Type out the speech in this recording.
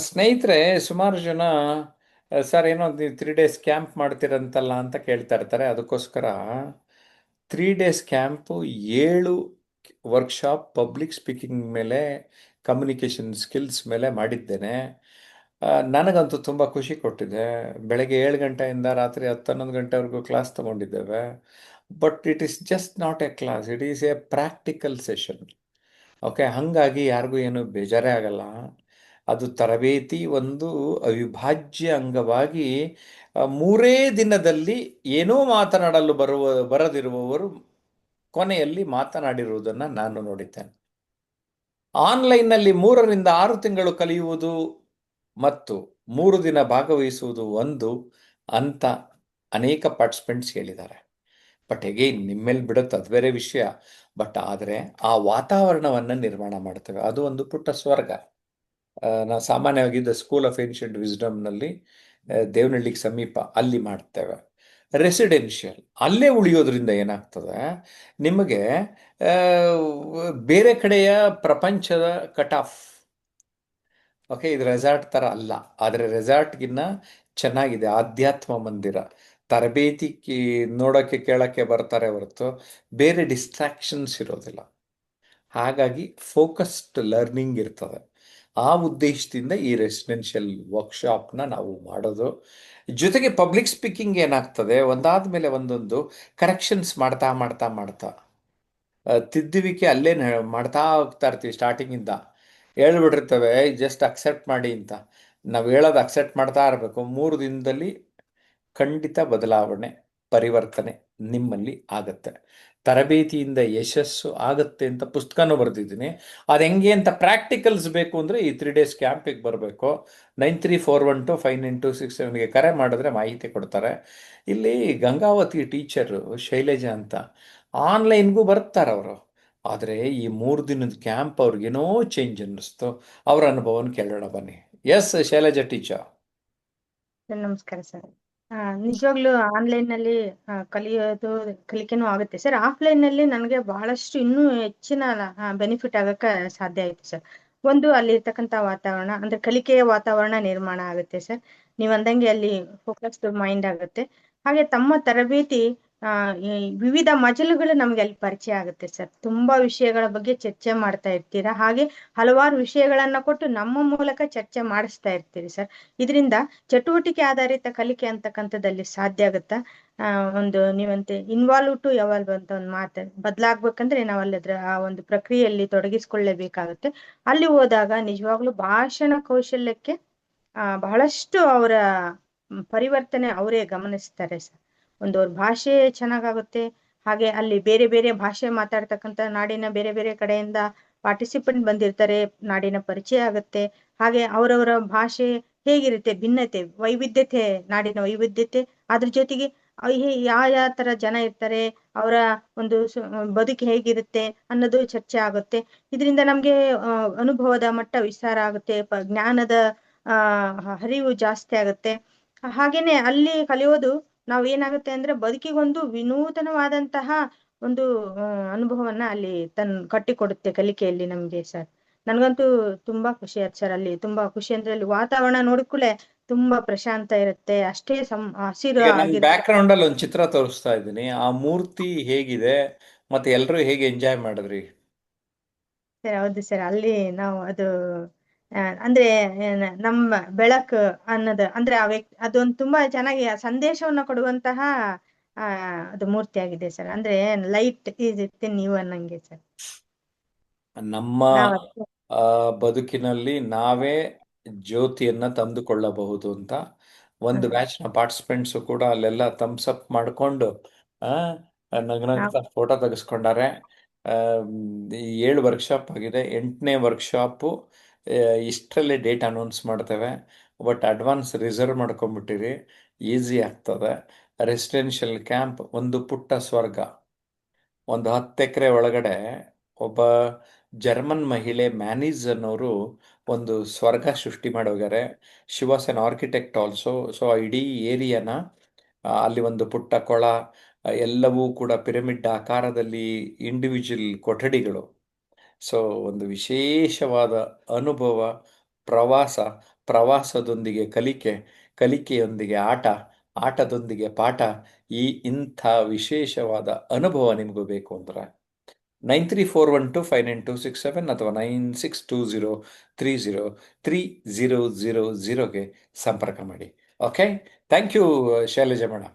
ಸ್ನೇಹಿತರೆ, ಸುಮಾರು ಜನ ಸರ್ ಏನೋ 3 ಡೇಸ್ ಕ್ಯಾಂಪ್ ಮಾಡ್ತೀರಂತಲ್ಲ ಅಂತ ಕೇಳ್ತಾ ಇರ್ತಾರೆ. ಅದಕ್ಕೋಸ್ಕರ 3 days camp 7 workshop public speaking ಮೇಲೆ, ಕಮ್ಯುನಿಕೇಷನ್ ಸ್ಕಿಲ್ಸ್ ಮೇಲೆ ಮಾಡಿದ್ದೇನೆ. ನನಗಂತೂ ತುಂಬ ಖುಷಿ ಕೊಟ್ಟಿದೆ. ಬೆಳಗ್ಗೆ 7 ಗಂಟೆಯಿಂದ ರಾತ್ರಿ 10-11 ಗಂಟೆವರೆಗೂ ಕ್ಲಾಸ್ ತಗೊಂಡಿದ್ದೇವೆ. But it is just not a class, it is a practical session. Okay, ಹಾಗಾಗಿ ಯಾರಿಗೂ ಏನು ಬೇಜಾರೇ ಆಗಲ್ಲ. ಅದು ತರಬೇತಿ ಒಂದು ಅವಿಭಾಜ್ಯ ಅಂಗವಾಗಿ 3 ದಿನದಲ್ಲಿ ಏನೋ ಮಾತನಾಡಲು ಬರದಿರುವವರು ಕೊನೆಯಲ್ಲಿ ಮಾತನಾಡಿರುವುದನ್ನು ನಾನು ನೋಡಿದ್ದೇನೆ. ಆನ್ಲೈನ್ನಲ್ಲಿ 3 ರಿಂದ 6 ತಿಂಗಳು ಕಲಿಯುವುದು ಮತ್ತು 3 ದಿನ ಭಾಗವಹಿಸುವುದು ಒಂದು ಅಂತ ಅನೇಕ ಪಾರ್ಟಿಸಿಪೆಂಟ್ಸ್ ಹೇಳಿದ್ದಾರೆ. ಬಟ್ ಎಗೈನ್ ನಿಮ್ಮೇಲೆ ಬಿಡುತ್ತೆ, ಅದು ಬೇರೆ ವಿಷಯ. ಬಟ್ ಆದರೆ ಆ ವಾತಾವರಣವನ್ನು ನಿರ್ಮಾಣ ಮಾಡ್ತೇವೆ, ಅದು ಒಂದು ಪುಟ್ಟ ಸ್ವರ್ಗ. ನಾವು ಸಾಮಾನ್ಯವಾಗಿ ದ ಸ್ಕೂಲ್ ಆಫ್ ಏನ್ಷಿಯಂಟ್ ವಿಸ್ಡಮ್ನಲ್ಲಿ ದೇವನಹಳ್ಳಿಗೆ ಸಮೀಪ ಅಲ್ಲಿ ಮಾಡ್ತೇವೆ. ರೆಸಿಡೆನ್ಷಿಯಲ್ ಅಲ್ಲೇ ಉಳಿಯೋದ್ರಿಂದ ಏನಾಗ್ತದೆ, ನಿಮಗೆ ಆ, ಬೇರೆ ಕಡೆಯ ಪ್ರಪಂಚದ ಕಟ್ ಆಫ್. ಓಕೆ, ಇದು ರೆಸಾರ್ಟ್ ಥರ ಅಲ್ಲ, ಆದರೆ ರೆಸಾರ್ಟ್ಗಿನ್ನ ಚೆನ್ನಾಗಿದೆ. ಆಧ್ಯಾತ್ಮ ಮಂದಿರ, ತರಬೇತಿ ನೋಡೋಕ್ಕೆ ಕೇಳೋಕ್ಕೆ ಬರ್ತಾರೆ ಹೊರತು ಬೇರೆ ಡಿಸ್ಟ್ರಾಕ್ಷನ್ಸ್ ಇರೋದಿಲ್ಲ. ಹಾಗಾಗಿ ಫೋಕಸ್ಡ್ ಲರ್ನಿಂಗ್ ಇರ್ತದೆ. ಆ ಉದ್ದೇಶದಿಂದ ಈ ರೆಸಿಡೆನ್ಷಿಯಲ್ ವರ್ಕ್ಶಾಪ್ನ ನಾವು ಮಾಡೋದು. ಜೊತೆಗೆ ಪಬ್ಲಿಕ್ ಸ್ಪೀಕಿಂಗ್ ಏನಾಗ್ತದೆ, ಒಂದಾದ ಮೇಲೆ ಒಂದೊಂದು ಕರೆಕ್ಷನ್ಸ್ ಮಾಡ್ತಾ ಮಾಡ್ತಾ ಮಾಡ್ತಾ ತಿದ್ದುವಿಕೆ ಅಲ್ಲೇ ಮಾಡ್ತಾ ಹೋಗ್ತಾ ಇರ್ತೀವಿ. ಸ್ಟಾರ್ಟಿಂಗಿಂದ ಹೇಳ್ಬಿಟ್ಟಿರ್ತೇವೆ ಜಸ್ಟ್ ಅಕ್ಸೆಪ್ಟ್ ಮಾಡಿ ಅಂತ. ನಾವು ಹೇಳೋದು ಅಕ್ಸೆಪ್ಟ್ ಮಾಡ್ತಾ ಇರಬೇಕು. 3 ದಿನದಲ್ಲಿ ಖಂಡಿತ ಬದಲಾವಣೆ, ಪರಿವರ್ತನೆ ನಿಮ್ಮಲ್ಲಿ ಆಗತ್ತೆ. ತರಬೇತಿಯಿಂದ ಯಶಸ್ಸು ಆಗತ್ತೆ ಅಂತ ಪುಸ್ತಕನೂ ಬರೆದಿದ್ದೀನಿ. ಅದು ಹೆಂಗೆ ಅಂತ ಪ್ರಾಕ್ಟಿಕಲ್ಸ್ ಬೇಕು ಅಂದರೆ ಈ 3 ಡೇಸ್ ಕ್ಯಾಂಪಿಗೆ ಬರಬೇಕು. 9341259267ಗೆ ಕರೆ ಮಾಡಿದ್ರೆ ಮಾಹಿತಿ ಕೊಡ್ತಾರೆ. ಇಲ್ಲಿ ಗಂಗಾವತಿ ಟೀಚರು ಶೈಲಜಾ ಅಂತ ಆನ್ಲೈನ್ಗೂ ಬರ್ತಾರೆ ಅವರು. ಆದರೆ ಈ 3 ದಿನದ ಕ್ಯಾಂಪ್ ಅವ್ರಿಗೇನೋ ಚೇಂಜ್ ಅನ್ನಿಸ್ತು. ಅವ್ರ ಅನುಭವನ ಕೇಳೋಣ ಬನ್ನಿ. S Shailaja teacher. ಸರ್ ನಮಸ್ಕಾರ ಸರ್. ನಿಜವಾಗ್ಲೂ ಆನ್ಲೈನ್ ನಲ್ಲಿ ಕಲಿಯೋದು ಕಲಿಕೆನೂ ಆಗುತ್ತೆ ಸರ್. ಆಫ್ಲೈನ್ ನಲ್ಲಿ ನನಗೆ ಬಹಳಷ್ಟು ಇನ್ನೂ ಹೆಚ್ಚಿನ ಬೆನಿಫಿಟ್ ಆಗಕ್ಕೆ ಸಾಧ್ಯ ಆಯ್ತು ಸರ್. ಒಂದು ಅಲ್ಲಿ ಇರ್ತಕ್ಕಂಥ ವಾತಾವರಣ ಅಂದ್ರೆ ಕಲಿಕೆಯ ವಾತಾವರಣ ನಿರ್ಮಾಣ ಆಗುತ್ತೆ ಸರ್. ನೀವ್ ಅಂದಂಗೆ ಅಲ್ಲಿ ಫೋಕಸ್ಡ್ ಮೈಂಡ್ ಆಗುತ್ತೆ. ಹಾಗೆ ತಮ್ಮ ತರಬೇತಿ ಈ ವಿವಿಧ ಮಜಲುಗಳು ನಮ್ಗೆ ಅಲ್ಲಿ ಪರಿಚಯ ಆಗುತ್ತೆ ಸರ್. ತುಂಬಾ ವಿಷಯಗಳ ಬಗ್ಗೆ ಚರ್ಚೆ ಮಾಡ್ತಾ ಇರ್ತೀರಾ. ಹಾಗೆ ಹಲವಾರು ವಿಷಯಗಳನ್ನ ಕೊಟ್ಟು ನಮ್ಮ ಮೂಲಕ ಚರ್ಚೆ ಮಾಡಿಸ್ತಾ ಇರ್ತೀರಿ ಸರ್. ಇದರಿಂದ ಚಟುವಟಿಕೆ ಆಧಾರಿತ ಕಲಿಕೆ ಅಂತಕ್ಕಂಥದ್ದಲ್ಲಿ ಸಾಧ್ಯ ಆಗುತ್ತಾ? ಒಂದು ನೀವಂತೆ ಇನ್ವಾಲ್ವ್ ಟು ಎವಾಲ್ವ್ ಅಂತ ಒಂದು ಮಾತು, ಬದಲಾಗ್ಬೇಕಂದ್ರೆ ನಾವು ಅಲ್ಲದ್ರ ಆ ಒಂದು ಪ್ರಕ್ರಿಯೆಯಲ್ಲಿ ತೊಡಗಿಸ್ಕೊಳ್ಳೇಬೇಕಾಗುತ್ತೆ. ಅಲ್ಲಿ ಹೋದಾಗ ನಿಜವಾಗ್ಲೂ ಭಾಷಣ ಕೌಶಲ್ಯಕ್ಕೆ ಬಹಳಷ್ಟು ಅವರ ಪರಿವರ್ತನೆ ಅವರೇ ಗಮನಿಸ್ತಾರೆ ಸರ್. ಒಂದು ಅವ್ರ ಭಾಷೆ ಚೆನ್ನಾಗಾಗುತ್ತೆ. ಹಾಗೆ ಅಲ್ಲಿ ಬೇರೆ ಬೇರೆ ಭಾಷೆ ಮಾತಾಡ್ತಕ್ಕಂಥ ನಾಡಿನ ಬೇರೆ ಬೇರೆ ಕಡೆಯಿಂದ ಪಾರ್ಟಿಸಿಪೆಂಟ್ ಬಂದಿರ್ತಾರೆ, ನಾಡಿನ ಪರಿಚಯ ಆಗುತ್ತೆ. ಹಾಗೆ ಅವರವರ ಭಾಷೆ ಹೇಗಿರುತ್ತೆ, ಭಿನ್ನತೆ, ವೈವಿಧ್ಯತೆ, ನಾಡಿನ ವೈವಿಧ್ಯತೆ, ಅದ್ರ ಜೊತೆಗೆ ಯಾವ ಯಾವ ತರ ಜನ ಇರ್ತಾರೆ, ಅವರ ಒಂದು ಬದುಕು ಹೇಗಿರುತ್ತೆ ಅನ್ನೋದು ಚರ್ಚೆ ಆಗುತ್ತೆ. ಇದರಿಂದ ನಮ್ಗೆ ಅನುಭವದ ಮಟ್ಟ ವಿಸ್ತಾರ ಆಗುತ್ತೆ, ಜ್ಞಾನದ ಹರಿವು ಜಾಸ್ತಿ ಆಗುತ್ತೆ. ಹಾಗೇನೆ ಅಲ್ಲಿ ಕಲಿಯೋದು ನಾವ್ ಏನಾಗುತ್ತೆ ಅಂದ್ರೆ ಬದುಕಿಗೊಂದು ವಿನೂತನವಾದಂತಹ ಒಂದು ಅನುಭವವನ್ನ ಅಲ್ಲಿ ಕಟ್ಟಿಕೊಡುತ್ತೆ ಕಲಿಕೆಯಲ್ಲಿ ನಮ್ಗೆ ಸರ್. ನನ್ಗಂತೂ ತುಂಬಾ ಖುಷಿ ಆಯ್ತು ಸರ್. ಅಲ್ಲಿ ತುಂಬಾ ಖುಷಿ ಅಂದ್ರೆ ಅಲ್ಲಿ ವಾತಾವರಣ ನೋಡಿದ್ಕೂಡ್ಲೆ ತುಂಬಾ ಪ್ರಶಾಂತ ಇರುತ್ತೆ, ಅಷ್ಟೇ ಹಸಿರು ಈಗ ನನ್ನ ಆಗಿರುತ್ತೆ. ಬ್ಯಾಕ್ ಗ್ರೌಂಡ್ ಅಲ್ಲಿ ಒಂದು ಚಿತ್ರ ತೋರಿಸ್ತಾ ಇದ್ದೀನಿ. ಆ ಮೂರ್ತಿ ಹೇಗಿದೆ ಮತ್ತೆ ಎಲ್ಲರೂ ಹೇಗೆ ಎಂಜಾಯ್ ಮಾಡಿದ್ರಿ? ಸರ್ ಹೌದು ಸರ್. ಅಲ್ಲಿ ನಾವು ಅದು ಅಂದ್ರೆ ನಮ್ಮ ಬೆಳಕು ಅನ್ನೋದು ಅಂದ್ರೆ ಆ ವ್ಯಕ್ತಿ ಅದೊಂದು ತುಂಬಾ ಚೆನ್ನಾಗಿ ಆ ಸಂದೇಶವನ್ನ ಕೊಡುವಂತಹ ಆ ಅದು ಮೂರ್ತಿ ಆಗಿದೆ ಸರ್. ಅಂದ್ರೆ ಲೈಟ್ ಈಸ್ ಇಟ್ ನೀವು ಅನ್ನಂಗೆ ಸರ್. ನಮ್ಮ ನಾವ್ ಆ, ಬದುಕಿನಲ್ಲಿ ನಾವೇ ಜ್ಯೋತಿಯನ್ನ ತಂದುಕೊಳ್ಳಬಹುದು ಅಂತ ಒಂದು ಹ್ಮ್. ಬ್ಯಾಚ್ನ ಪಾರ್ಟಿಸಿಪೆಂಟ್ಸು ಕೂಡ ಅಲ್ಲೆಲ್ಲ ಥಮ್ಸ್ ಅಪ್ ಮಾಡಿಕೊಂಡು ಆ, ನಾವ್ ನಗ್ನಗ್ತಾ ಫೋಟೋ ತೆಗೆಸ್ಕೊಂಡಾರೆ. ಆ, ಈ 7 ವರ್ಕ್ಶಾಪ್ ಆಗಿದೆ. 8ನೇ ವರ್ಕ್ಶಾಪು ಇಷ್ಟರಲ್ಲೇ ಡೇಟ್ ಅನೌನ್ಸ್ ಮಾಡ್ತೇವೆ. ಬಟ್ ಅಡ್ವಾನ್ಸ್ ರಿಸರ್ವ್ ಮಾಡ್ಕೊಂಬಿಟ್ಟಿರಿ, ಈಸಿ ಆಗ್ತದೆ. ರೆಸಿಡೆನ್ಷಿಯಲ್ ಕ್ಯಾಂಪ್ ಒಂದು ಪುಟ್ಟ ಸ್ವರ್ಗ. ಒಂದು 10 ಎಕರೆ ಒಳಗಡೆ ಒಬ್ಬ ಜರ್ಮನ್ ಮಹಿಳೆ ಮ್ಯಾನೀಸ್ ಅನ್ನೋರು ಒಂದು ಸ್ವರ್ಗ ಸೃಷ್ಟಿ ಮಾಡೋಗ್ಯಾರೆ. She was an architect also. So ಇಡೀ ಏರಿಯಾನ ಅಲ್ಲಿ ಒಂದು ಪುಟ್ಟ ಕೊಳ, ಎಲ್ಲವೂ ಕೂಡ ಪಿರಮಿಡ್ ಆಕಾರದಲ್ಲಿ ಇಂಡಿವಿಜುವಲ್ ಕೊಠಡಿಗಳು. ಸೊ ಒಂದು ವಿಶೇಷವಾದ ಅನುಭವ, ಪ್ರವಾಸ, ಪ್ರವಾಸದೊಂದಿಗೆ ಕಲಿಕೆ, ಕಲಿಕೆಯೊಂದಿಗೆ ಆಟ, ಆಟದೊಂದಿಗೆ ಪಾಠ, ಇಂಥ ವಿಶೇಷವಾದ ಅನುಭವ ನಿಮಗೂ ಬೇಕು ಅಂದ್ರೆ 9341259267 ಅಥವಾ 9620303000ಗೆ ಸಂಪರ್ಕ ಮಾಡಿ. Okay, thank you Shailaja madam.